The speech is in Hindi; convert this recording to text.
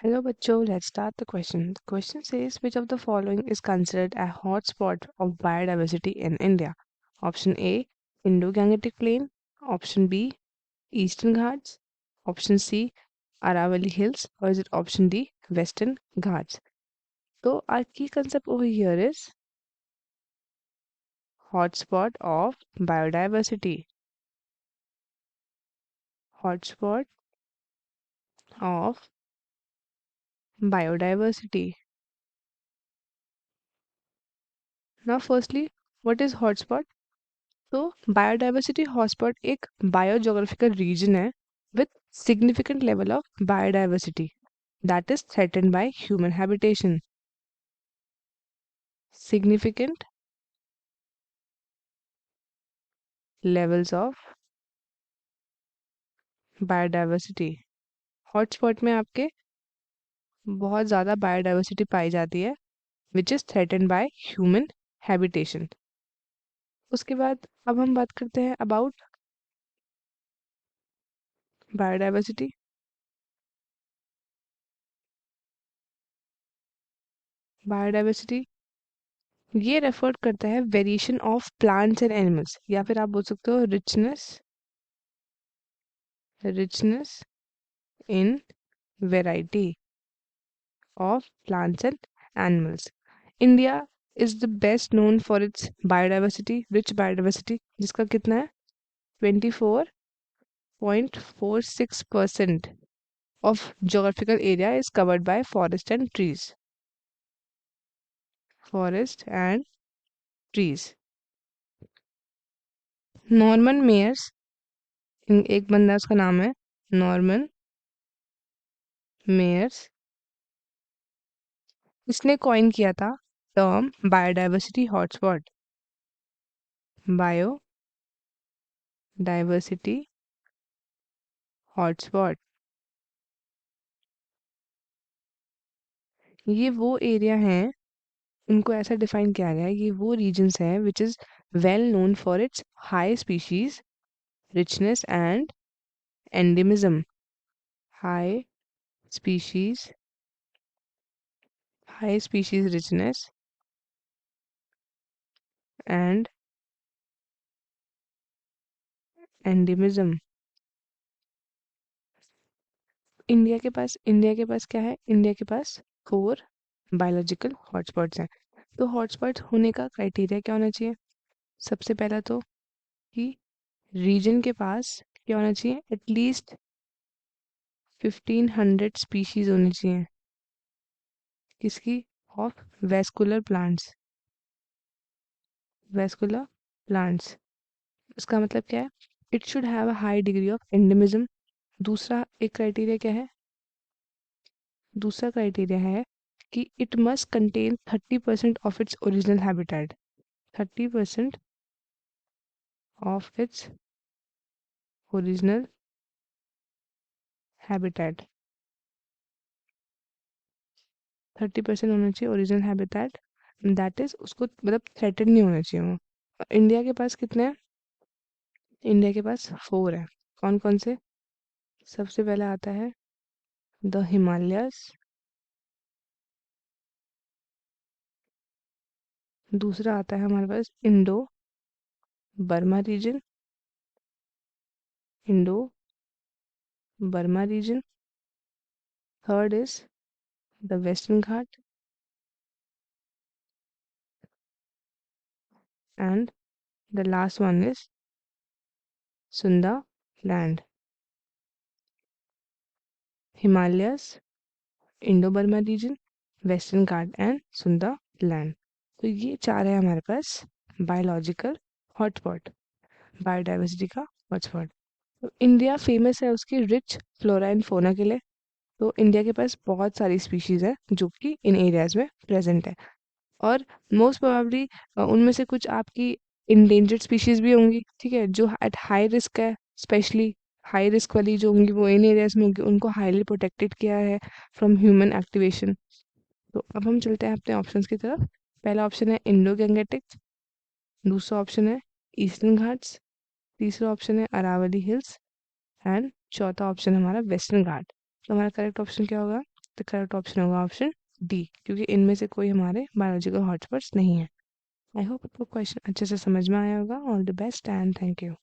Hello, bachcho. Let's start the question. The question says, which of the following is considered a hotspot of biodiversity in India? Option A, Indo-Gangetic Plain. Option B, Eastern Ghats. Option C, Aravalli Hills. Or is it option D, Western Ghats? So our key concept over here is hotspot of biodiversity. Hotspot of biodiversity. Now, firstly, what is hotspot? तो बायोडाइवर्सिटी हॉटस्पॉट एक बायोजोग्राफिकल रीजन है with significant level of biodiversity that is threatened by human habitation. Significant levels of biodiversity. Hotspot में आपके बहुत ज़्यादा बायोडाइवर्सिटी पाई जाती है which is threatened by human habitation. उसके बाद अब हम बात करते हैं अबाउट बायोडाइवर्सिटी. बायोडाइवर्सिटी ये रेफर करता है variation of plants and animals, या फिर आप बोल सकते हो richness in variety of plants and animals. India is the best known for its biodiversity, rich biodiversity, जिसका कितना है 24.46% of geographical area is covered by forest and trees. Forest and trees. Norman Myers, एक बंदा उसका नाम है नॉर्मन मेयर्स, इसने कॉइन किया था term biodiversity hotspot. Biodiversity hotspot ये वो एरिया हैं, इनको ऐसा डिफाइन किया गया है, ये वो रीजन्स हैं which is well known for its high species richness and endemism. High species, high species richness and endemism. India के पास क्या है? इंडिया के पास 4 बायोलॉजिकल हॉटस्पॉट्स हैं. तो हॉटस्पॉट होने का क्राइटेरिया क्या होना चाहिए? सबसे पहला तो कि रीजन के पास क्या होना चाहिए? एटलीस्ट 1500 स्पीशीज होनी चाहिए. किसकी? Of vascular plants. Vascular plants, इसका मतलब क्या है? It should have a high degree of endemism. दूसरा एक क्राइटेरिया क्या है? दूसरा क्राइटेरिया है कि it must contain 30% of its original habitat. 30% of its original habitat. 30% होना चाहिए ओरिजिनल हैबिटेट. दैट इज उसको मतलब थ्रेटन नहीं होना चाहिए वो. इंडिया के पास कितने हैं? इंडिया के पास 4 है. कौन कौन से? सबसे पहले आता है द हिमालयस. दूसरा आता है हमारे पास Indo Burma region. Indo Burma region. Third is the Western Ghat. And the last one is Sunda land. Himalayas, Indo-Burma region, Western Ghat and Sunda land. तो ये 4 है हमारे पास बायोलॉजिकल हॉटस्पॉट, बायोडाइवर्सिटी का हॉटस्पॉट. तो इंडिया फेमस है उसकी रिच फ्लोरा एंड फोना के लिए. तो इंडिया के पास बहुत सारी स्पीशीज है जो कि इन एरियाज में प्रेजेंट है. और मोस्ट प्रोबेबली उनमें से कुछ आपकी इंडेंजर्ड स्पीशीज भी होंगी, ठीक है, जो एट हाई रिस्क है. स्पेशली हाई रिस्क वाली जो होंगी वो इन एरियाज में होंगी, उनको हाईली प्रोटेक्टेड किया है फ्रॉम ह्यूमन एक्टिवेशन. तो अब हम चलते हैं अपने ऑप्शंस की तरफ. पहला ऑप्शन है इंडो गैंगेटिक. दूसरा ऑप्शन है ईस्टर्न घाट्स. तीसरा ऑप्शन है अरावली हिल्स. एंड चौथा ऑप्शन है हमारा वेस्टर्न घाट. तो हमारा करेक्ट ऑप्शन क्या होगा? तो करेक्ट ऑप्शन होगा ऑप्शन डी, क्योंकि इनमें से कोई हमारे बायोलॉजिकल हॉटस्पॉट्स नहीं है। आई होप आपको क्वेश्चन अच्छे से समझ में आया होगा। All the best and thank you.